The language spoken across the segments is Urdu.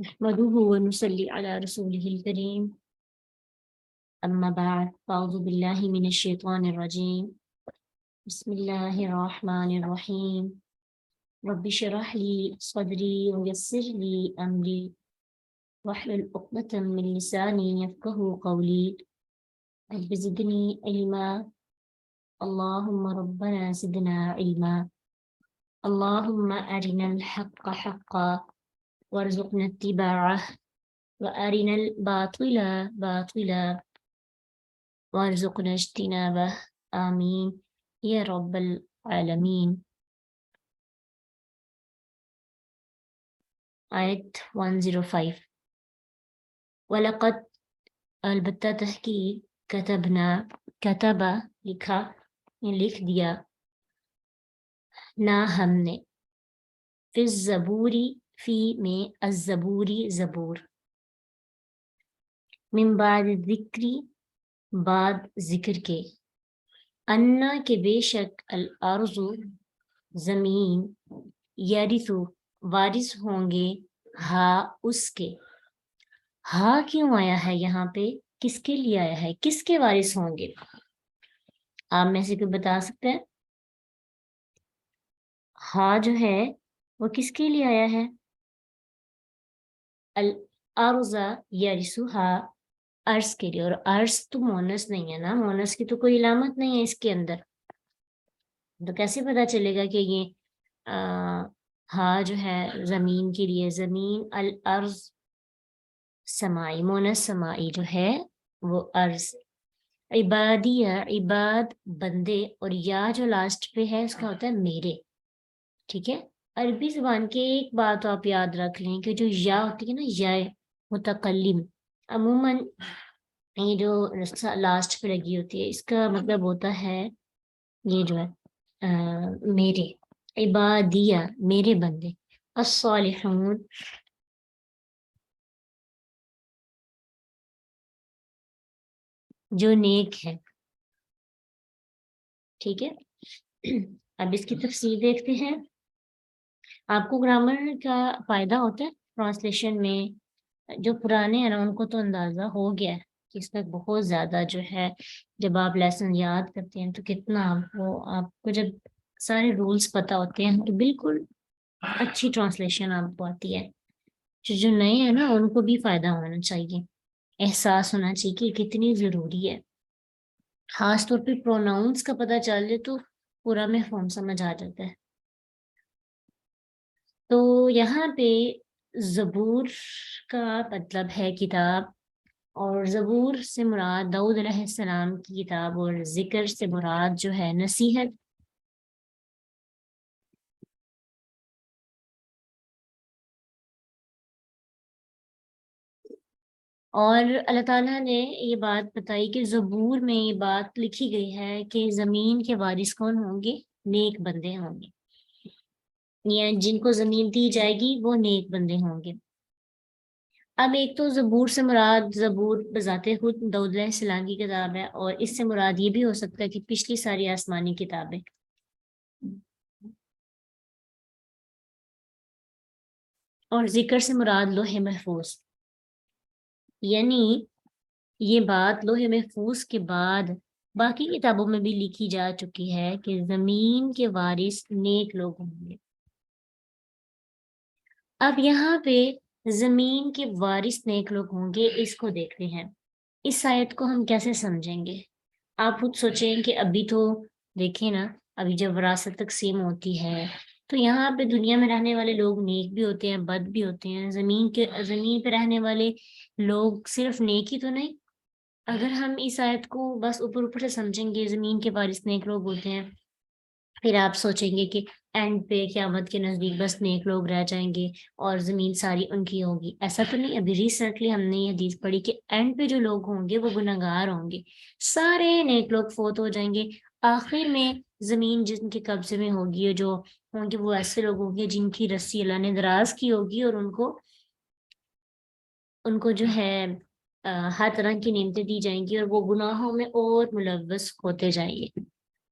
نحمده ونصلي على رسوله الكريم أما بعد فأعوذ بالله من الشيطان الرجيم بسم الله الرحمن الرحيم رب اشرح لي صدري ويسر لي أمري واحلل عقدة من لساني يفقهوا قولي رب زدني علما اللهم ربنا زدنا علما اللهم أرنا الحق حقا وارزقنا اتباعه وأرنا الباطل باطلا وارزقنا اجتنابه آمین یا رب العالمین۔ آیت 105 وَلَقَدْ البتہ تحقیق کتبنا کتبہ لکھا لکھ دیا نہ ہم نے فی الزبوری فی میں الزبوری زبور من بعد ذکری بعد ذکر کے انا کے بے شک الارض زمین یرث وارث ہوں گے ہا اس کے۔ ہا کیوں آیا ہے یہاں پہ، کس کے لیے آیا ہے، کس کے وارث ہوں گے؟ آپ میں سے کوئی بتا سکتے ہیں؟ ہا جو ہے وہ کس کے لیے آیا ہے؟ الارض یرثھا، عرض کے لیے، اور عرض تو مونس نہیں ہے نا، مونس کی تو کوئی علامت نہیں ہے اس کے اندر، تو کیسے پتا چلے گا کہ یہ ہاں جو ہے زمین کے لیے؟ زمین الارض سمائی، مونس سمائی جو ہے وہ عرض۔ عبادیہ عباد بندے، اور یا جو لاسٹ پہ ہے اس کا ہوتا ہے میرے، ٹھیک ہے۔ عربی زبان کے ایک بات آپ یاد رکھ لیں کہ جو یا ہوتی ہے نا، یا متکلم، عموماً یہ جو لاسٹ پہ لگی ہوتی ہے اس کا مطلب ہوتا ہے یہ جو ہے میرے، عبادیہ میرے بندے، الصالحون جو نیک ہے، ٹھیک ہے۔ اب اس کی تفصیل دیکھتے ہیں۔ آپ کو گرامر کا فائدہ ہوتا ہے ٹرانسلیشن میں، جو پرانے ہیں نا ان کو تو اندازہ ہو گیا ہے کہ اس میں بہت زیادہ جو ہے، جب آپ لیسن یاد کرتے ہیں تو کتنا آپ کو جب سارے رولز پتہ ہوتے ہیں تو بالکل اچھی ٹرانسلیشن آپ کو آتی ہے۔ جو نئے ہیں نا ان کو بھی فائدہ ہونا چاہیے، احساس ہونا چاہیے کہ کتنی ضروری ہے، خاص طور پہ پروناؤنس کا پتہ چل جائے تو پورا مفہوم سمجھ آ جاتا ہے۔ تو یہاں پہ زبور کا مطلب ہے کتاب، اور زبور سے مراد داؤد علیہ السلام کی کتاب، اور ذکر سے مراد جو ہے نصیحت۔ اور اللہ تعالیٰ نے یہ بات بتائی کہ زبور میں یہ بات لکھی گئی ہے کہ زمین کے وارث کون ہوں گے؟ نیک بندے ہوں گے، یا جن کو زمین دی جائے گی وہ نیک بندے ہوں گے۔ اب ایک تو زبور سے مراد زبور بذات خود داؤد علیہ السلام کی کتاب ہے، اور اس سے مراد یہ بھی ہو سکتا ہے کہ پچھلی ساری آسمانی کتابیں۔ اور ذکر سے مراد لوح محفوظ، یعنی یہ بات لوح محفوظ کے بعد باقی کتابوں میں بھی لکھی جا چکی ہے کہ زمین کے وارث نیک لوگ ہوں گے۔ اب یہاں پہ زمین کے وارث نیک لوگ ہوں گے، اس کو دیکھتے ہیں، اس آیت کو ہم کیسے سمجھیں گے؟ آپ خود سوچیں کہ ابھی تو دیکھیں نا، ابھی جب وراثت تقسیم ہوتی ہے تو یہاں پہ دنیا میں رہنے والے لوگ نیک بھی ہوتے ہیں بد بھی ہوتے ہیں، زمین پہ رہنے والے لوگ صرف نیک ہی تو نہیں۔ اگر ہم اس آیت کو بس اوپر اوپر سے سمجھیں گے زمین کے وارث نیک لوگ ہوتے ہیں، پھر آپ سوچیں گے کہ اینڈ پہ قیامت کے نزدیک بس نیک لوگ رہ جائیں گے اور زمین ساری ان کی ہوگی، ایسا تو نہیں۔ ابھی ریسنٹلی ہم نے یہ حدیث پڑھی کہ اینڈ پہ جو لوگ ہوں گے وہ گنہگار ہوں گے، سارے نیک لوگ فوت ہو جائیں گے، آخر میں زمین جن کے قبضے میں ہوگی جو ہوں گے وہ ایسے لوگ ہوں گے جن کی رسی اللہ نے دراز کی ہوگی، اور ان کو جو ہے ہر طرح کی نعمتیں دی جائیں گی، اور وہ گناہوں میں اور ملوث ہوتے جائیں گے۔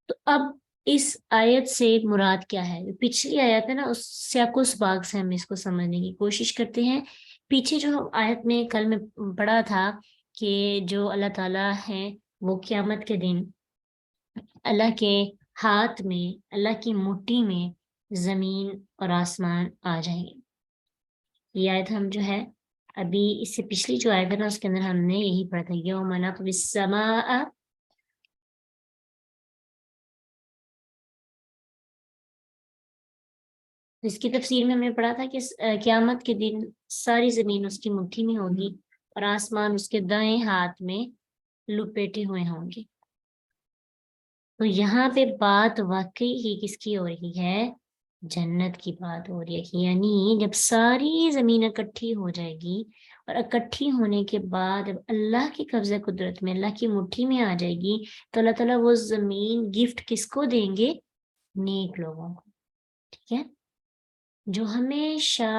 تو اب اس آیت سے مراد کیا ہے؟ پچھلی آیت ہے نا، اس سیاق و سباق سے ہم اس کو سمجھنے کی کوشش کرتے ہیں پیچھے جو آیت میں کل میں پڑھا تھا کہ جو اللہ تعالیٰ ہیں وہ قیامت کے دن اللہ کے ہاتھ میں، اللہ کی مٹھی میں زمین اور آسمان آ جائیں گے. یہ آیت ہم جو ہے ابھی اس سے پچھلی جو آیت ہے نا اس کے اندر ہم نے یہی پڑھا تھا یوم نطوی السماء. اس کی تفسیر میں ہم نے پڑھا تھا کہ قیامت کے دن ساری زمین اس کی مٹھی میں ہوگی اور آسمان اس کے دائیں ہاتھ میں لپیٹے ہوئے ہوں گے. تو یہاں پہ بات واقعی ہی کس کی ہو رہی ہے؟ جنت کی بات ہو رہی ہے. یعنی جب ساری زمین اکٹھی ہو جائے گی اور اکٹھی ہونے کے بعد جب اللہ کی قبضہ قدرت میں، اللہ کی مٹھی میں آ جائے گی تو اللہ تعالیٰ وہ زمین گفٹ کس کو دیں گے؟ نیک لوگوں کو. ٹھیک ہے، جو ہمیشہ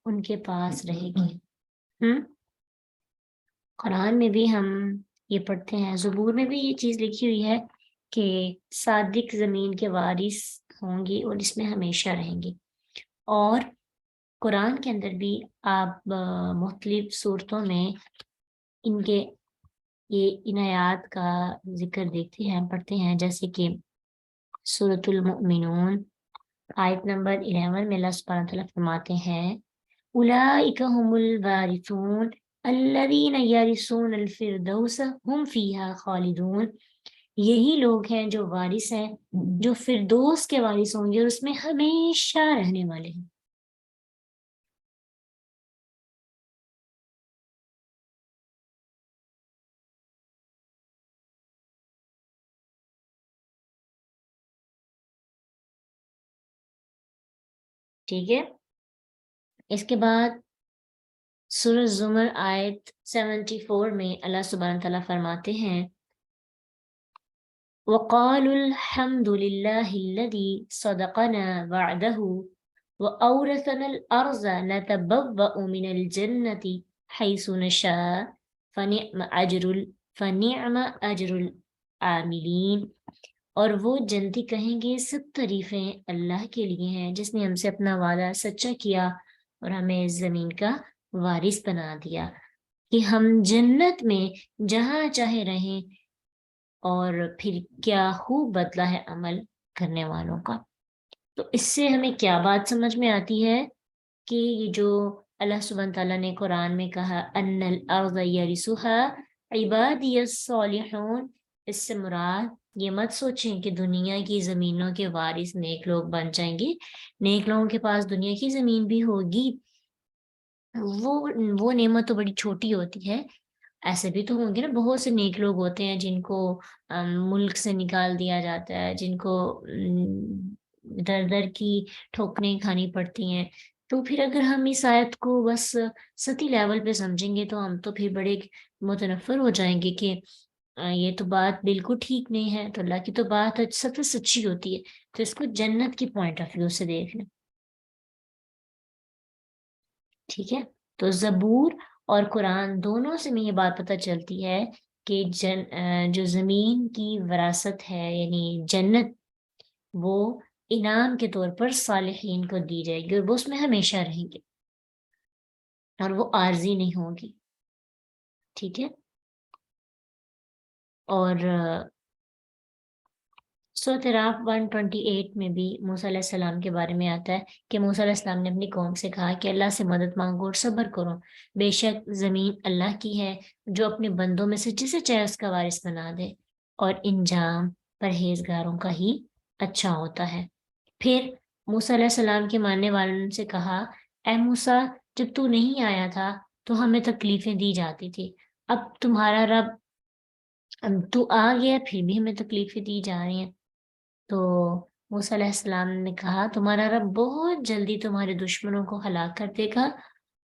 ان کے پاس رہے گی. قرآن میں بھی ہم یہ پڑھتے ہیں، زبور میں بھی یہ چیز لکھی ہوئی ہے کہ صادق زمین کے وارث ہوں گی اور اس میں ہمیشہ رہیں گی. اور قرآن کے اندر بھی آپ مختلف صورتوں میں ان کے ان آیات کا ذکر دیکھتے ہیں، پڑھتے ہیں، جیسے کہ سورۃ المؤمنون آیت نمبر 11 میں اللہ سبحانہ تعالیٰ فرماتے ہیں اولئک هم الوارثون الذین یرثون الفردوس هم فیہا خالدون. یہی لوگ ہیں جو وارث ہیں، جو فردوس کے وارث ہوں گے اور اس میں ہمیشہ رہنے والے ہیں. ٹھیک ہے، اس کے بعد سورہ زمر آیت 74 میں اللہ سبحانہ تعالیٰ فرماتے ہیں وَقَالُوا الْحَمْدُ لِلَّهِ الَّذِي صَدَقَنَا وَعْدَهُ وَأَوْرَثَنَا الْأَرْضَ نَتَبَوَّأُ مِنَ الْجَنَّةِ حَيْثُ نَشَاءُ فَنِعْمَ أَجْرُ الْعَامِلِينَ. اور وہ جنتی کہیں گے سب تعریفیں اللہ کے لیے ہیں جس نے ہم سے اپنا وعدہ سچا کیا اور ہمیں اس زمین کا وارث بنا دیا کہ ہم جنت میں جہاں چاہے رہیں. اور پھر کیا خوب بدلہ ہے عمل کرنے والوں کا. تو اس سے ہمیں کیا بات سمجھ میں آتی ہے کہ یہ جو اللہ سبحانہ تعالیٰ نے قرآن میں کہا ان الارض یرثها عبادی الصالحون، اس سے مراد یہ مت سوچیں کہ دنیا کی زمینوں کے وارث نیک لوگ بن جائیں گے. نیک لوگوں کے پاس دنیا کی زمین بھی ہوگی، وہ نعمت تو بڑی چھوٹی ہوتی ہے. ایسے بھی تو ہوں گے نا، بہت سے نیک لوگ ہوتے ہیں جن کو ملک سے نکال دیا جاتا ہے، جن کو در در کی ٹھوکریں کھانی پڑتی ہیں. تو پھر اگر ہم اس آیت کو بس سطحی لیول پہ سمجھیں گے تو ہم تو پھر بڑے متنفر ہو جائیں گے کہ یہ تو بات بالکل ٹھیک نہیں ہے. تو اللہ کی تو بات سب سے سچی ہوتی ہے. تو اس کو جنت کی پوائنٹ آف ویو سے دیکھنا. ٹھیک ہے، تو زبور اور قرآن دونوں سے میں یہ بات پتہ چلتی ہے کہ جو زمین کی وراثت ہے یعنی جنت، وہ انعام کے طور پر صالحین کو دی جائے گی اور وہ اس میں ہمیشہ رہیں گے اور وہ عارضی نہیں ہوگی. ٹھیک ہے، اور سورۃ اعراف 128 میں بھی موسیٰ علیہ السلام کے بارے میں آتا ہے کہ موسیٰ علیہ السلام نے اپنی قوم سے کہا کہ اللہ سے مدد مانگو اور صبر کرو، بے شک زمین اللہ کی ہے جو اپنے بندوں میں سے جسے چاہے اس کا وارث بنا دے اور انجام پرہیزگاروں کا ہی اچھا ہوتا ہے. پھر موسیٰ علیہ السلام کے ماننے والوں سے کہا اے موسیٰ جب تو نہیں آیا تھا تو ہمیں تکلیفیں دی جاتی تھی، اب تمہارا رب تو آ گیا پھر بھی ہمیں تکلیفیں دی جا رہی ہیں. تو موسیٰ علیہ السلام نے کہا تمہارا رب بہت جلدی تمہارے دشمنوں کو ہلاک کر دے گا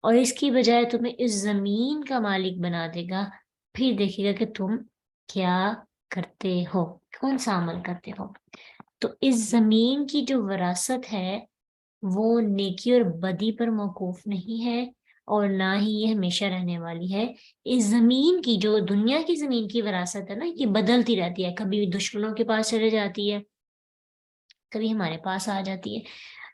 اور اس کی بجائے تمہیں اس زمین کا مالک بنا دے گا، پھر دیکھے گا کہ تم کیا کرتے ہو، کون سا عمل کرتے ہو. تو اس زمین کی جو وراثت ہے وہ نیکی اور بدی پر موقوف نہیں ہے اور نہ ہی یہ ہمیشہ رہنے والی ہے. اس زمین کی جو دنیا کی زمین کی وراثت ہے نا، یہ بدلتی رہتی ہے، کبھی دشمنوں کے پاس چلے جاتی ہے، کبھی ہمارے پاس آ جاتی ہے.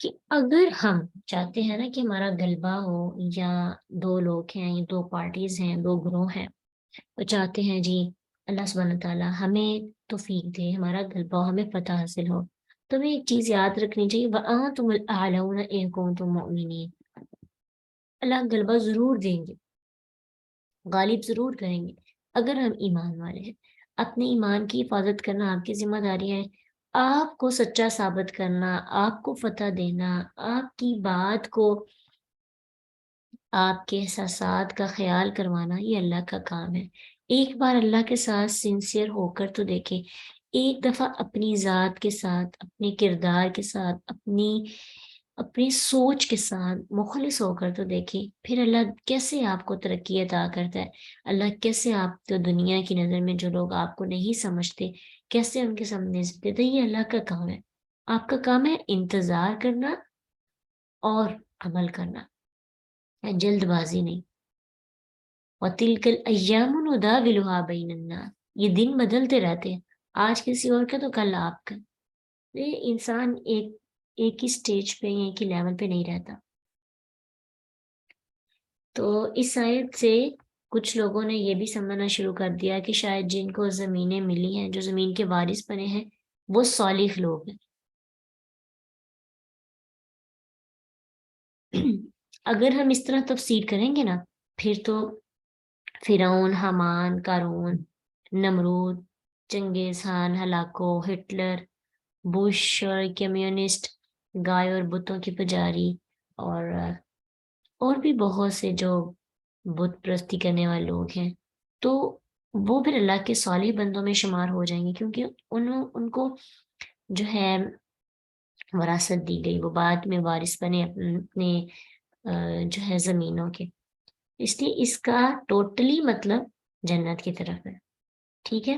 کہ اگر ہم چاہتے ہیں نا کہ ہمارا غلبہ ہو، یا دو لوگ ہیں یا دو پارٹیز ہیں، دو گروہ ہیں، تو چاہتے ہیں جی اللہ سبحانہ تعالیٰ ہمیں توفیق دے، ہمارا غلبہ ہو، ہمیں فتح حاصل ہو، تو ہمیں ایک چیز یاد رکھنی چاہیے، وَأَنْتُمُ الْأَعْلَوْنَ إِن كُنتُم مُؤْمِنِينَ۔ اللہ غلبہ ضرور دیں گے، غالب ضرور کریں گے اگر ہم ایمان والے ہیں۔ اپنے ایمان کی حفاظت کرنا آپ کی ذمہ داری ہے، آپ کو سچا ثابت کرنا، آپ کو فتح دینا، آپ کی بات کو، آپ کے احساسات کا خیال کروانا، یہ اللہ کا کام ہے۔ ایک بار اللہ کے ساتھ سنسیئر ہو کر تو دیکھیں، ایک دفعہ اپنی ذات کے ساتھ، اپنے کردار کے ساتھ، اپنی سوچ کے ساتھ مخلص ہو کر تو دیکھیں، پھر اللہ کیسے آپ کو ترقی عطا کرتا ہے۔ اللہ کیسے آپ تو دنیا کی نظر میں جو لوگ آپ کو نہیں سمجھتے، کیسے ان کے سامنے عزت دیتے۔ یہ اللہ کا کام ہے۔ آپ کا کام ہے انتظار کرنا اور عمل کرنا، جلد بازی نہیں۔ وَتِلْكَ الْأَيَّامُ نُدَاوِلُهَا بَيْنَ النَّاسِ، یہ دن بدلتے رہتے ہیں، آج کسی اور کا تو کل آپ کا۔ یہ انسان ایک ہی سٹیج پہ، ایک ہی لیول پہ نہیں رہتا۔ تو اس آیت سے کچھ لوگوں نے یہ بھی سمجھنا شروع کر دیا کہ شاید جن کو زمینیں ملی ہیں، جو زمین کے وارث بنے ہیں، وہ صالح لوگ ہیں۔ اگر ہم اس طرح تفسیر کریں گے نا، پھر تو فرعون، حامان، قارون، نمرود، چنگیز خان، ہلاکو، ہٹلر، بش اور کمیونسٹ، گائے اور بتوں کی پجاری، اور بھی بہت سے جو بت پرستی کرنے والے لوگ ہیں، تو وہ پھر اللہ کے صالح بندوں میں شمار ہو جائیں گے، کیونکہ ان کو جو ہے وراثت دی گئی، وہ بعد میں وارث بنے اپنے جو ہے زمینوں کے۔ اس لیے اس کا ٹوٹلی مطلب جنت کی طرف ہے، ٹھیک ہے۔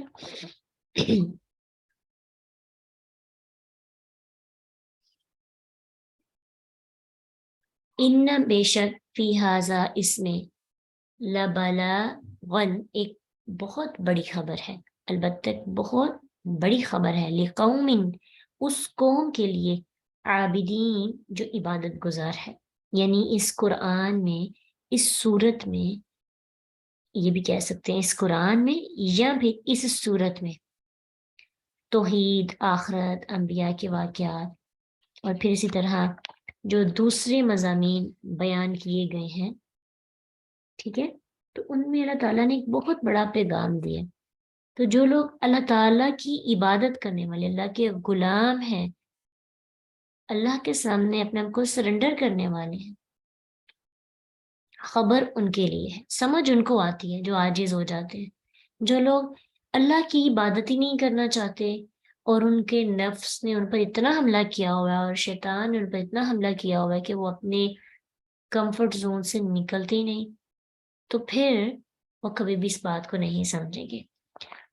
ان بے شک فی ہذا، اس میں، لبلاغن، ایک بہت بڑی خبر ہے، البتہ بہت بڑی خبر ہے، لقوم، اس قوم کے لیے، عابدین، جو عبادت گزار ہے۔ یعنی اس قرآن میں، اس صورت میں، یہ بھی کہہ سکتے ہیں اس قرآن میں یا پھر اس صورت میں، توحید، آخرت، انبیاء کے واقعات، اور پھر اسی طرح جو دوسرے مضامین بیان کیے گئے ہیں، ٹھیک ہے، تو ان میں اللہ تعالیٰ نے ایک بہت بڑا پیغام دیا۔ تو جو لوگ اللہ تعالیٰ کی عبادت کرنے والے، اللہ کے غلام ہیں، اللہ کے سامنے اپنے آپ کو سرنڈر کرنے والے ہیں، خبر ان کے لیے ہے، سمجھ ان کو آتی ہے، جو عاجز ہو جاتے ہیں، جو لوگ اللہ کی عبادت ہی نہیں کرنا چاہتے، اور ان کے نفس نے ان پر اتنا حملہ کیا ہوا ہے، اور شیطان نے ان پر اتنا حملہ کیا ہوا ہے کہ وہ اپنے کمفرٹ زون سے نکلتے ہی نہیں، تو پھر وہ کبھی بھی اس بات کو نہیں سمجھیں گے۔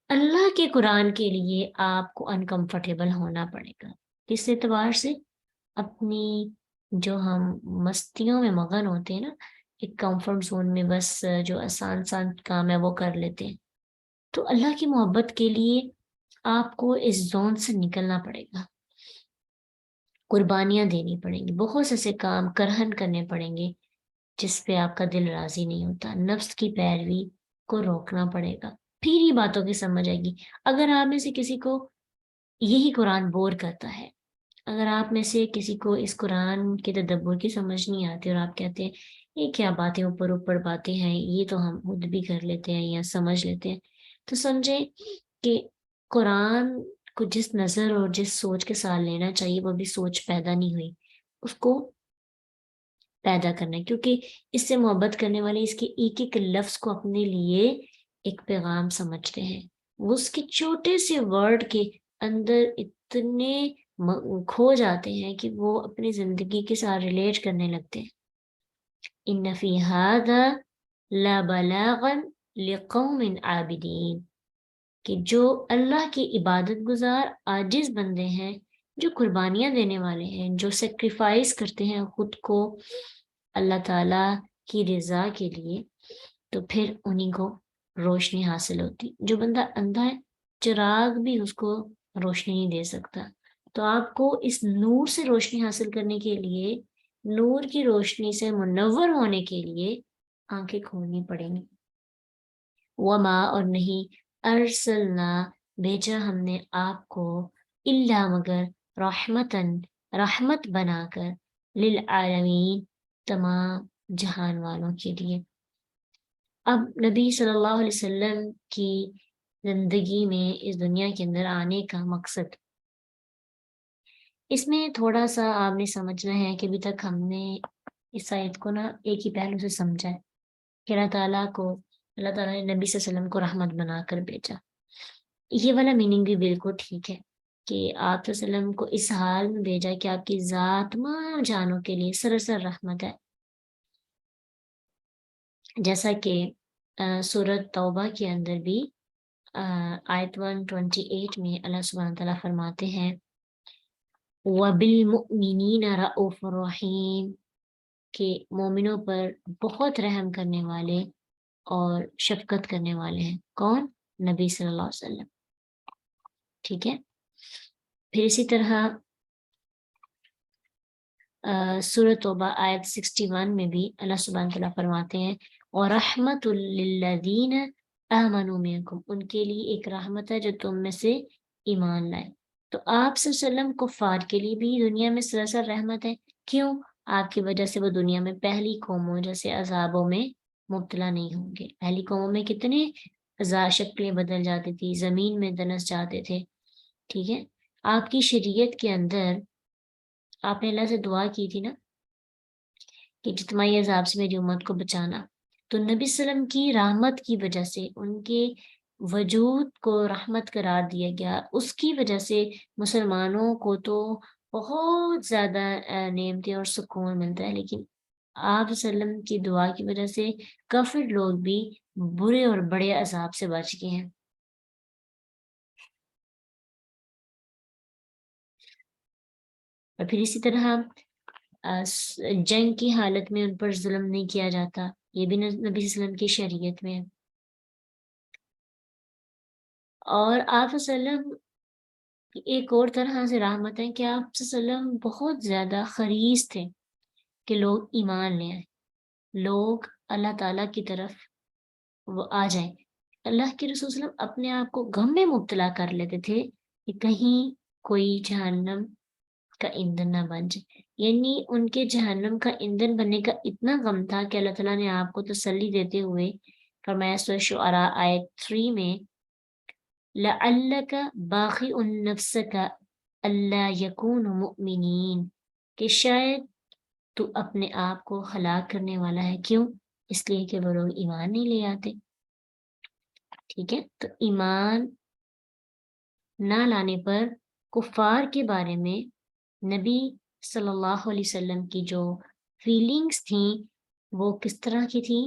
اللہ کے قرآن کے لیے آپ کو انکمفرٹیبل ہونا پڑے گا، کس اعتبار سے؟ اپنی جو ہم مستیوں میں مغن ہوتے ہیں نا، ایک کمفرٹ زون میں بس جو آسان آسان کام ہے وہ کر لیتے ہیں، تو اللہ کی محبت کے لیے آپ کو اس زون سے نکلنا پڑے گا، قربانیاں دینی پڑیں گی، بہت سے ایسے کام کرہن کرنے پڑیں گے جس پہ آپ کا دل راضی نہیں ہوتا، نفس کی پیروی کو روکنا پڑے گا، پھر ہی باتوں کی سمجھ آئے گی۔ اگر آپ میں سے کسی کو یہی قرآن بور کرتا ہے، اگر آپ میں سے کسی کو اس قرآن کے تدبر کی سمجھ نہیں آتی، اور آپ کہتے ہیں یہ کیا باتیں، اوپر اوپر باتیں ہیں، یہ تو ہم خود بھی کر لیتے ہیں یا سمجھ لیتے ہیں، تو سمجھیں کہ قرآن کو جس نظر اور جس سوچ کے ساتھ لینا چاہیے، وہ بھی سوچ پیدا نہیں ہوئی، اس کو پیدا کرنا ہے، کیونکہ اس سے محبت کرنے والے اس کے ایک ایک لفظ کو اپنے لیے ایک پیغام سمجھتے ہیں، وہ اس کے چھوٹے سے ورڈ کے اندر اتنے کھو جاتے ہیں کہ وہ اپنی زندگی کے ساتھ ریلیٹ کرنے لگتے ہیں۔ ان فی ھذا لبلاغا لقوم عابدین، کہ جو اللہ کی عبادت گزار عاجز بندے ہیں، جو قربانیاں دینے والے ہیں، جو سیکریفائس کرتے ہیں خود کو اللہ تعالیٰ کی رضا کے لیے، تو پھر انہیں کو روشنی حاصل ہوتی۔ جو بندہ اندھا ہے، چراغ بھی اس کو روشنی نہیں دے سکتا، تو آپ کو اس نور سے روشنی حاصل کرنے کے لیے، نور کی روشنی سے منور ہونے کے لیے آنکھیں کھولنی پڑیں گی۔ وما، اور نہیں، ارسلنا، بھیجا ہم نے آپ کو، الا، مگر، رحمتن، رحمت بنا کر، للعالمین، تمام جہان والوں کے لیے۔ اب نبی صلی اللہ علیہ وسلم کی زندگی میں اس دنیا کے اندر آنے کا مقصد، اس میں تھوڑا سا آپ نے سمجھنا ہے کہ ابھی تک ہم نے اس آیت کو نا ایک ہی پہلو سے سمجھا ہے کہ اللہ تعالیٰ نے نبی صلی اللہ علیہ وسلم کو رحمت بنا کر بھیجا۔ یہ والا میننگ بھی بالکل ٹھیک ہے کہ آپ صلی اللہ علیہ وسلم کو اس حال میں بھیجا کہ آپ کی ذات تمام جانوں کے لیے سراسر رحمت ہے، جیسا کہ سورۃ توبہ کے اندر بھی آیت 128 میں اللہ سبحانہ تعالیٰ فرماتے ہیں وَبِالْمُؤْمِنِينَ رَءُوفٌ رَحِيمٌ، کہ مومنوں پر بہت رحم کرنے والے اور شفقت کرنے والے ہیں۔ کون؟ نبی صلی اللہ علیہ وسلم۔ ٹھیک ہے، پھر اسی طرح سورۃ توبہ آیت 61 میں بھی اللہ سبحانہ تعالیٰ فرماتے ہیں وَرَحْمَةٌ لِّلَّذِينَ آمَنُوا مِنكُمْ، ان کے لیے ایک رحمت ہے جو تم میں سے ایمان لائے۔ تو آپ صلی اللہ علیہ وسلم کفار کے لیے بھی دنیا میں سراسر رحمت ہے۔ کیوں؟ آپ کی وجہ سے وہ دنیا میں پہلی قوموں جیسے عذابوں میں مبتلا نہیں ہوں گے۔ پہلی قوموں میں کتنے شکلیں بدل جاتی تھی، زمین میں دنس جاتے تھے۔ ٹھیک ہے، آپ کی شریعت کے اندر آپ نے اللہ سے دعا کی تھی نا کہ اجتماعی عذاب سے میری امت کو بچانا، تو نبی صلی اللہ علیہ وسلم کی رحمت کی وجہ سے ان کے وجود کو رحمت قرار دیا گیا، اس کی وجہ سے مسلمانوں کو تو بہت زیادہ نعمتیں اور سکون ملتا ہے، لیکن آپ صلی اللہ علیہ وسلم کی دعا کی وجہ سے کافر لوگ بھی برے اور بڑے عذاب سے بچ گئے ہیں۔ اور پھر اسی طرح جنگ کی حالت میں ان پر ظلم نہیں کیا جاتا، یہ بھی نبی صلی اللہ علیہ وسلم کی شریعت میں ہے۔ اور آپ صلی اللہ علیہ وسلم ایک اور طرح سے رحمت ہے کہ آپ صلی اللہ علیہ وسلم بہت زیادہ حریص تھے کہ لوگ ایمان لے آئیں، لوگ اللہ تعالیٰ کی طرف وہ آ جائیں۔ اللہ کے رسول صلی اللہ علیہ وسلم اپنے آپ کو غم میں مبتلا کر لیتے تھے کہ کہیں کوئی جہنم کا ایندھن نہ بن جائے، یعنی ان کے جہنم کا ایندھن بننے کا اتنا غم تھا کہ اللہ تعالیٰ نے آپ کو تسلی دیتے ہوئے فرمایا سورہ شعراء آیت 3 میں لَعَلَّكَ بَاخِعٌ نَفْسَكَ أَلَّا يَكُونُوا مُؤْمِنِينَ، کہ شاید تو اپنے آپ کو ہلاک کرنے والا ہے۔ کیوں؟ اس لیے کہ وہ لوگ ایمان نہیں لے آتے۔ ٹھیک ہے، تو ایمان نہ لانے پر کفار کے بارے میں نبی صلی اللہ علیہ وسلم کی جو فیلنگز تھیں وہ کس طرح کی تھیں؟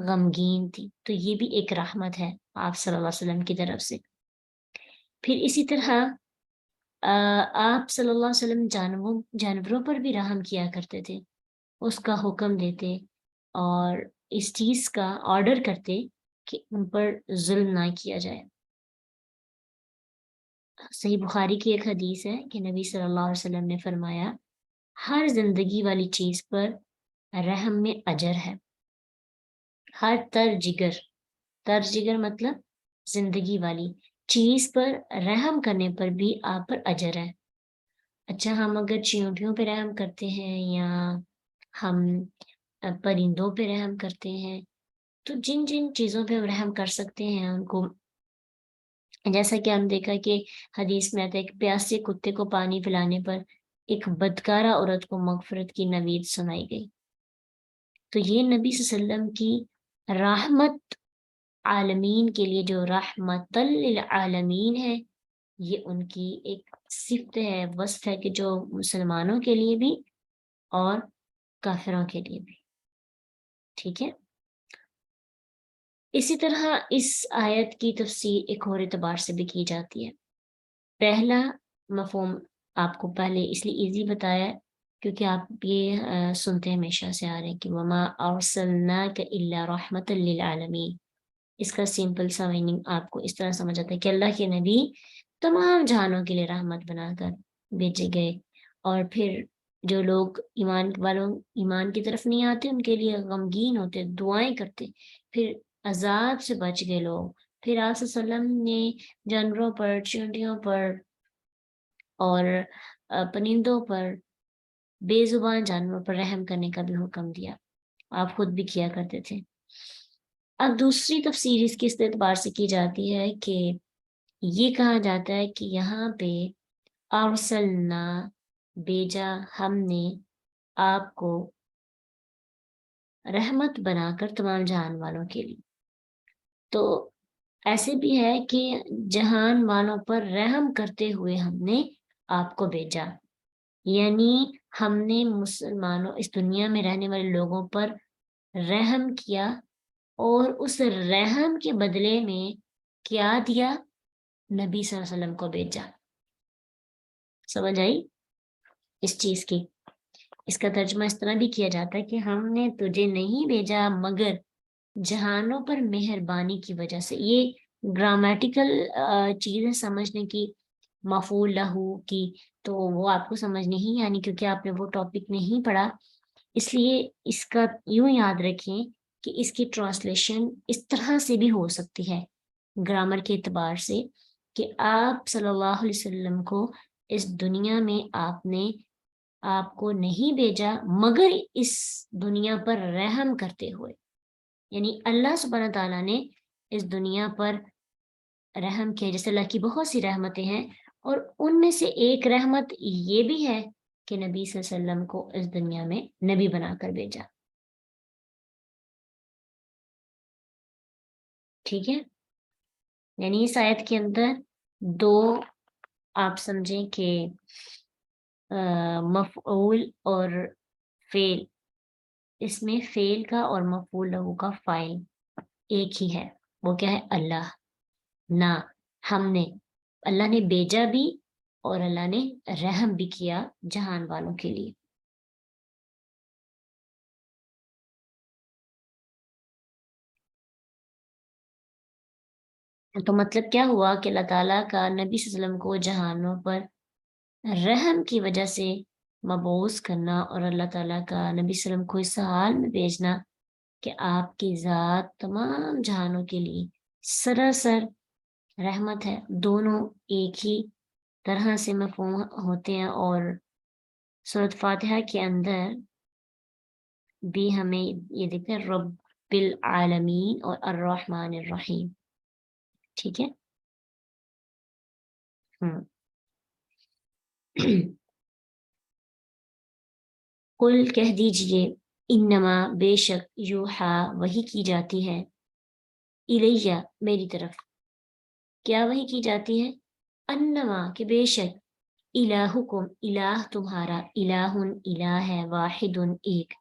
غمگین تھی۔ تو یہ بھی ایک رحمت ہے آپ صلی اللہ علیہ وسلم کی طرف سے۔ پھر اسی طرح آپ صلی اللہ علیہ وسلم جانوروں پر بھی رحم کیا کرتے تھے، اس کا حکم دیتے اور اس چیز کا آرڈر کرتے کہ ان پر ظلم نہ کیا جائے۔ صحیح بخاری کی ایک حدیث ہے کہ نبی صلی اللہ علیہ وسلم نے فرمایا ہر زندگی والی چیز پر رحم میں اجر ہے، ہر تر جگر مطلب زندگی والی چیز پر رحم کرنے پر بھی آپ پر اجر ہے۔ اچھا، ہم اگر چیونٹیوں پہ رحم کرتے ہیں یا ہم پرندوں پہ رحم کرتے ہیں تو جن جن چیزوں پہ ہم رحم کر سکتے ہیں ان کو، جیسا کہ ہم دیکھا کہ حدیث میں آتا ہے کہ پیاسے کتے کو پانی پلانے پر ایک بدکارہ عورت کو مغفرت کی نوید سنائی گئی۔ تو یہ نبی صلی اللہ علیہ وسلم کی رحمت عالمین کے لیے جو رحمت للعالمین ہے، یہ ان کی ایک صفت ہے، وصف ہے کہ جو مسلمانوں کے لیے بھی اور کافروں کے لیے بھی۔ ٹھیک ہے، اسی طرح اس آیت کی تفسیر ایک اور اعتبار سے بھی کی جاتی ہے۔ پہلا مفہوم آپ کو پہلے اس لیے ایزی بتایا ہے کیونکہ آپ یہ سنتے ہمیشہ سے آ رہے ہیں کہ وَمَا أَرْسَلْنَاكَ إِلَّا رَحْمَةً لِّلْعَالَمِينَ۔ اس کا سمپل سا میننگ آپ کو اس طرح سمجھ آتا ہے کہ اللہ کے نبی تمام جہانوں کے لیے رحمت بنا کر بیچے گئے، اور پھر جو لوگ ایمان کی طرف نہیں آتے ان کے لیے غمگین ہوتے، دعائیں کرتے، پھر عذاب سے بچ گئے لوگ، پھر آپ صلی اللہ علیہ وسلم نے جانوروں پر، چیونٹیوں پر اور پرندوں پر، بے زبان جانوروں پر رحم کرنے کا بھی حکم دیا، آپ خود بھی کیا کرتے تھے۔ اب دوسری تفسیر اس کی اس اعتبار سے کی جاتی ہے کہ یہ کہا جاتا ہے کہ یہاں پہ ارسلنا، بھیجا ہم نے آپ کو رحمت بنا کر تمام جہان والوں کے لیے، تو ایسے بھی ہے کہ جہان والوں پر رحم کرتے ہوئے ہم نے آپ کو بھیجا، یعنی ہم نے مسلمانوں، اس دنیا میں رہنے والے لوگوں پر رحم کیا، اور اس رحم کے بدلے میں کیا دیا؟ نبی صلی اللہ علیہ وسلم کو بھیجا۔ سمجھ آئی اس چیز کی؟ اس کا ترجمہ اس طرح بھی کیا جاتا ہے کہ ہم نے تجھے نہیں بھیجا مگر جہانوں پر مہربانی کی وجہ سے۔ یہ گرامیٹیکل چیز ہے سمجھنے کی، مفعول لہو کی، تو وہ آپ کو سمجھنی ہی یعنی کیونکہ آپ نے وہ ٹاپک نہیں پڑھا، اس لیے اس کا یوں یاد رکھیں کہ اس کی ٹرانسلیشن اس طرح سے بھی ہو سکتی ہے گرامر کے اعتبار سے، کہ آپ صلی اللہ علیہ وسلم کو اس دنیا میں آپ کو نہیں بھیجا مگر اس دنیا پر رحم کرتے ہوئے، یعنی اللہ سبحانہ تعالیٰ نے اس دنیا پر رحم کیا، جیسے اللہ کی بہت سی رحمتیں ہیں، اور ان میں سے ایک رحمت یہ بھی ہے کہ نبی صلی اللہ علیہ وسلم کو اس دنیا میں نبی بنا کر بھیجا۔ ٹھیک ہے، یعنی اس آیت کے اندر دو آپ سمجھیں کہ مفعول اور فعل، اس میں فعل کا اور مفعول لہو کا فاعل ایک ہی ہے، وہ کیا ہے؟ اللہ۔ نہ، ہم نے، اللہ نے بھیجا بھی اور اللہ نے رحم بھی کیا جہان والوں کے لیے۔ تو مطلب کیا ہوا کہ اللہ تعالیٰ کا نبی صلی اللہ علیہ وسلم کو جہانوں پر رحم کی وجہ سے مبعوث کرنا، اور اللہ تعالیٰ کا نبی صلی اللہ علیہ وسلم کو اس حال میں بھیجنا کہ آپ کی ذات تمام جہانوں کے لیے سراسر رحمت ہے، دونوں ایک ہی طرح سے مفہوم ہوتے ہیں، اور سورۃ فاتحہ کے اندر بھی ہمیں یہ دیکھتے ہیں رب العالمین اور الرحمن الرحیم۔ ٹھیک ہے، قل کہہ دیجئے، انما بے شک، یوحا وحی کی جاتی ہے، الیہ میری طرف، کیا وحی کی جاتی ہے؟ انما کہ بے شک، الہکم الہ تمہارا، الہ الہ ہے، واحد ایک،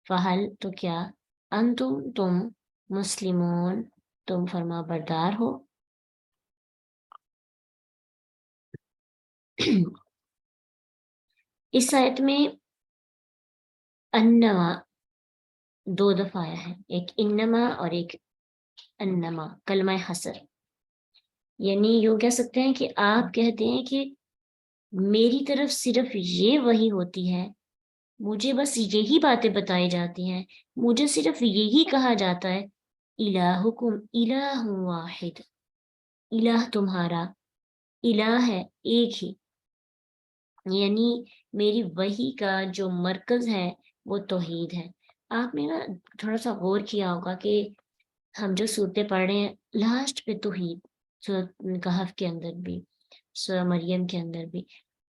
فہل تو کیا، انتم تم، مسلمون تم فرما بردار ہو۔ اس آیت میں انما دو دفعہ آیا ہے، ایک انما اور ایک انما، کلمہ حصر، یعنی یوں کہہ سکتے ہیں کہ آپ کہتے ہیں کہ میری طرف صرف یہ وحی ہوتی ہے، مجھے بس یہی باتیں بتائی جاتی ہیں، مجھے صرف یہی کہا جاتا ہے، الہکم الہ واحد، الہ تمہارا الہ ہے ایک ہی، یعنی میری وحی کا جو مرکز ہے وہ توحید ہے۔ آپ نے نا تھوڑا سا غور کیا ہوگا کہ ہم جو صورتیں پڑھ رہے ہیں لاسٹ پہ توحید، سورۃ کہف کے اندر بھی، سورہ مریم کے اندر بھی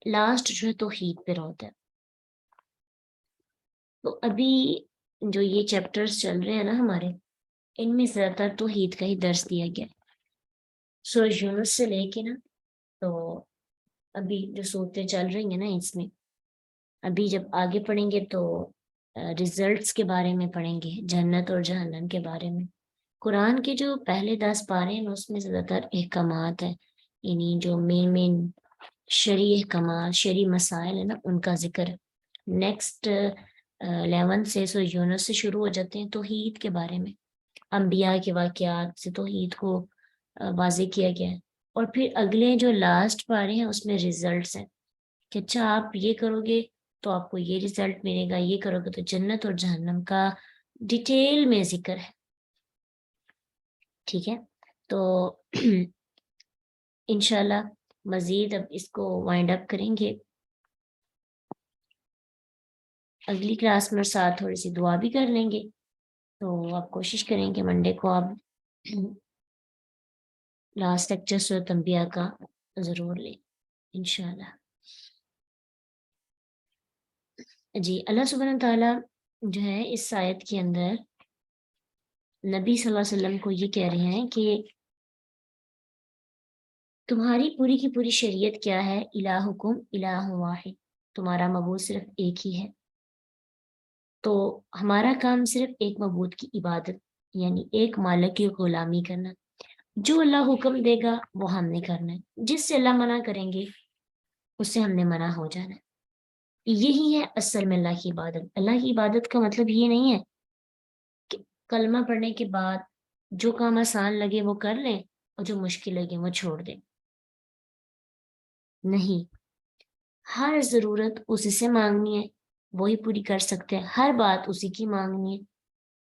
لاسٹ جو ہے توحید پہ ہوتا ہے۔ تو ابھی جو یہ چیپٹرز چل رہے ہیں نا ہمارے، ان میں زیادہ تر توحید کا ہی درس دیا گیا ہے، سورہ یونس سے لے کے نا، تو ابھی جو صورتیں چل رہی ہیں نا اس میں، ابھی جب آگے پڑھیں گے تو ریزلٹس کے بارے میں پڑھیں گے، جنت اور جہنم کے بارے میں۔ قرآن کے جو پہلے 10 پارے ہیں اس میں زیادہ تر احکامات ہیں، یعنی جو مین شرعی احکامات، شرعی مسائل ہیں نا ان کا ذکر ہے۔ نیکسٹ 11 سے سورہ یونس سے شروع ہو جاتے ہیں توحید کے بارے میں، انبیاء کے واقعات سے توحید کو واضح کیا گیا ہے، اور پھر اگلے جو لاسٹ پارے ہیں اس میں ریزلٹس ہیں کہ اچھا آپ یہ کرو گے تو آپ کو یہ رزلٹ ملے گا، یہ کرو گے تو جنت اور جہنم کا ڈیٹیل میں ذکر ہے. ٹھیک ہے، تو انشاءاللہ مزید اب اس کو وائنڈ اپ کریں گے. اگلی کلاس میں ساتھ تھوڑی سی دعا بھی کر لیں گے. تو آپ کوشش کریں کہ منڈے کو آپ لاسٹ لیکچر سورۃ انبیاء کا ضرور لیں انشاءاللہ. جی، اللہ سبحانہ تعالیٰ جو ہے اس آیت کے اندر نبی صلی اللہ علیہ وسلم کو یہ کہہ رہے ہیں کہ تمہاری پوری کی پوری شریعت کیا ہے؟ الہکم الہ واحد، تمہارا معبود صرف ایک ہی ہے. تو ہمارا کام صرف ایک معبود کی عبادت یعنی ایک مالک کی غلامی کرنا. جو اللہ حکم دے گا وہ ہم نے کرنا ہے، جس سے اللہ منع کریں گے اس سے ہم نے منع ہو جانا ہے. یہی ہے اصل میں اللہ کی عبادت. اللہ کی عبادت کا مطلب یہ نہیں ہے کہ کلمہ پڑھنے کے بعد جو کام آسان لگے وہ کر لیں اور جو مشکل لگے وہ چھوڑ دیں. نہیں، ہر ضرورت اسی سے مانگنی ہے، وہی پوری کر سکتے ہیں. ہر بات اسی کی مانگنی ہے،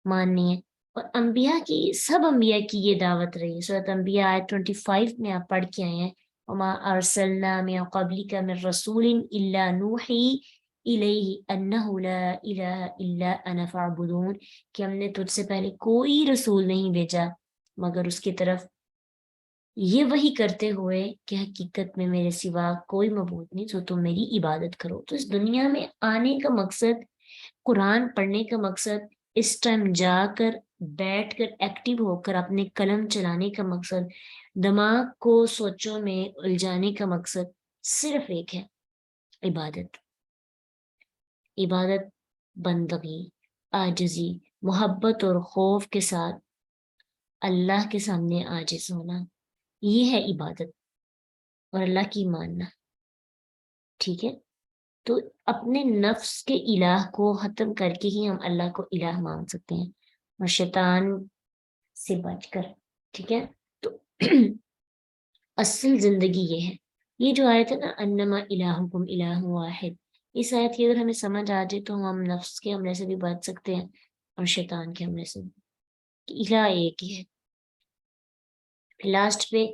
ماننی ہے. اور انبیاء کی، سب انبیاء کی یہ دعوت رہی. سورۃ انبیاء آیت 25 میں آپ پڑھ کے آئے ہیں، وما ارسلنا من قبلک من رسول الا نوحی الیہ انہ لا الہ الا انا فاعبدون، کہ ہم نے تجھ سے پہلے کوئی رسول نہیں بھیجا مگر اس کی طرف یہ وہی کرتے ہوئے کہ حقیقت میں میرے سوا کوئی معبود نہیں تو تم میری عبادت کرو. تو اس دنیا میں آنے کا مقصد، قرآن پڑھنے کا مقصد، اس ٹائم جا کر بیٹھ کر ایکٹیو ہو کر اپنے قلم چلانے کا مقصد، دماغ کو سوچوں میں الجھانے کا مقصد صرف ایک ہے، عبادت. عبادت بندگی، عاجزی، محبت اور خوف کے ساتھ اللہ کے سامنے عاجز ہونا، یہ ہے عبادت اور اللہ کی ماننا. ٹھیک ہے، تو اپنے نفس کے الہ کو ختم کر کے ہی ہم اللہ کو الہ مان سکتے ہیں اور شیطان سے بچ کر. ٹھیک ہے، تو اصل زندگی یہ ہے. یہ جو آیت ہے نا، انما الہکم الہ واحد، اس آیت کی اگر ہمیں سمجھ آ جائے تو ہم نفس کے حملے سے بھی بچ سکتے ہیں اور شیطان کے حملے سے بھی، کہ الہ ایک ہی ہے. لاسٹ پہ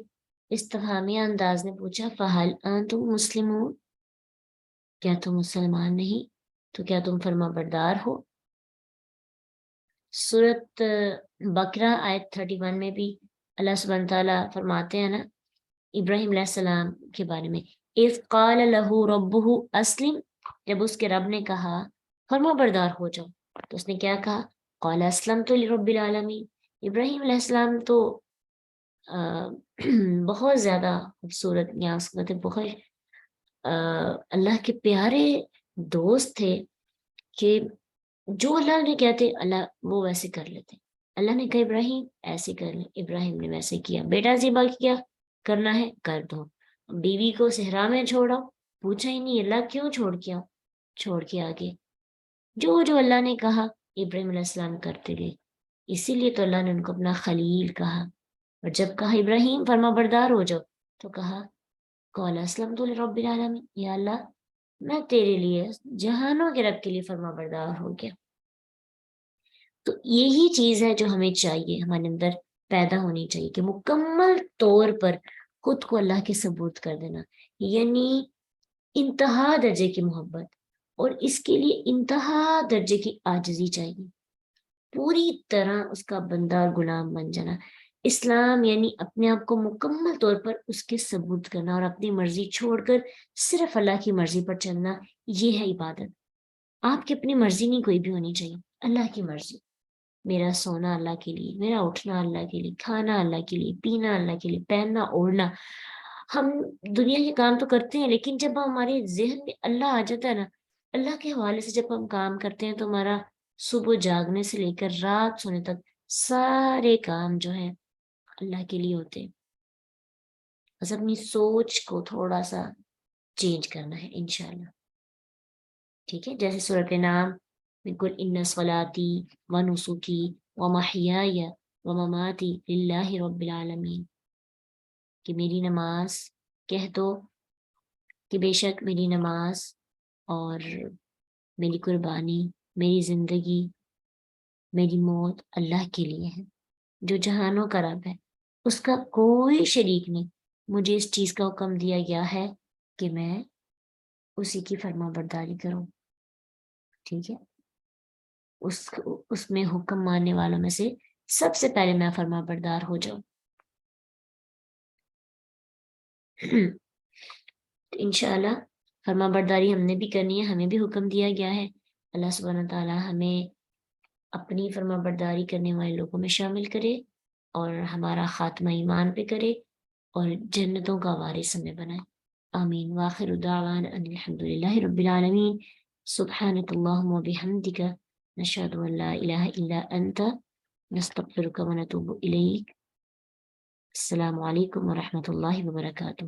استفہامیہ انداز میں پوچھا فہل انتم مسلمون، کیا تم مسلمان نہیں؟ تو کیا تم فرما بردار ہو؟ سورت بقرہ آیت 31 میں بھی اللہ سبحانہ تعالیٰ فرماتے ہیں نا ابراہیم علیہ السلام کے بارے میں، اذ قال له ربه اسلم، جب اس کے رب نے کہا فرما بردار ہو جاؤ تو اس نے کیا کہا؟ قال اسلمت لرب العالمین. ابراہیم علیہ السلام تو بہت زیادہ خوبصورت، یہاں سے بہت اللہ کے پیارے دوست تھے کہ جو اللہ نے کہتے اللہ وہ ویسے کر لیتے. اللہ نے کہا ابراہیم ایسے کر لیں، ابراہیم نے ویسے کیا. بیٹا ذبح کیا کرنا ہے کر دو. بیوی کو صحرا میں چھوڑا، پوچھا ہی نہیں اللہ کیوں چھوڑ کیا، چھوڑ کے آگے جو اللہ نے کہا ابراہیم علیہ السلام کرتے گئے. اسی لیے تو اللہ نے ان کو اپنا خلیل کہا. اور جب کہا ابراہیم فرما بردار ہو جاؤ تو کہا قال اسلمت لرب العالمین، یا اللہ میں تیرے لیے جہانوں کے رب کے لیے فرما بردار ہو گیا. تو یہی چیز ہے جو ہمیں چاہیے، ہمارے اندر پیدا ہونی چاہیے کہ مکمل طور پر خود کو اللہ کے ثبوت کر دینا، یعنی انتہا درجے کی محبت اور اس کے لیے انتہا درجے کی عاجزی چاہیے، پوری طرح اس کا بندہ اور غلام بن جانا. اسلام یعنی اپنے آپ کو مکمل طور پر اس کے ثبوت کرنا اور اپنی مرضی چھوڑ کر صرف اللہ کی مرضی پر چلنا، یہ ہے عبادت. آپ کی اپنی مرضی نہیں کوئی بھی ہونی چاہیے، اللہ کی مرضی. میرا سونا اللہ کے لیے، میرا اٹھنا اللہ کے لیے، کھانا اللہ کے لیے، پینا اللہ کے لیے، پہننا اوڑھنا. ہم دنیا کے کام تو کرتے ہیں لیکن جب ہمارے ذہن میں اللہ آ جاتا ہے نا، اللہ کے حوالے سے جب ہم کام کرتے ہیں تو ہمارا صبح جاگنے سے لے کر رات سونے تک سارے کام جو ہیں اللہ کے لیے ہوتے ہیں. بس اپنی سوچ کو تھوڑا سا چینج کرنا ہے انشاءاللہ. ٹھیک ہے، جیسے سورۃ نام بالکل ان صلاتی و نسکی و محیای و مماتی للہ رب العالمین، کہ میری نماز کہہ دو، کہ بے شک میری نماز اور میری قربانی، میری زندگی، میری موت اللہ کے لیے ہے، جو جہانوں کا رب ہے، اس کا کوئی شریک نہیں۔ مجھے اس چیز کا حکم دیا گیا ہے کہ میں اسی کی فرما برداری کروں، ٹھیک ہے؟ اس میں حکم ماننے والوں میں سے سب سے پہلے میں فرما بردار ہو جاؤں۔ انشاءاللہ فرما برداری ہم نے بھی کرنی ہے، ہمیں بھی حکم دیا گیا ہے۔ اللہ سبحانہ تعالیٰ ہمیں اپنی فرما برداری کرنے والے لوگوں میں شامل کرے اور ہمارا خاتمہ ایمان پہ کرے اور جنتوں کا وارث ہمیں بنائے، آمین۔ وآخر دعوانا ان الحمد للہ رب العالمین۔ سبحانک اللہم وبحمدک، نشہد ان لا الہ الا انت، نستغفرک ونتوب الیک۔ السلام علیکم ورحمۃ اللہ وبرکاتہ۔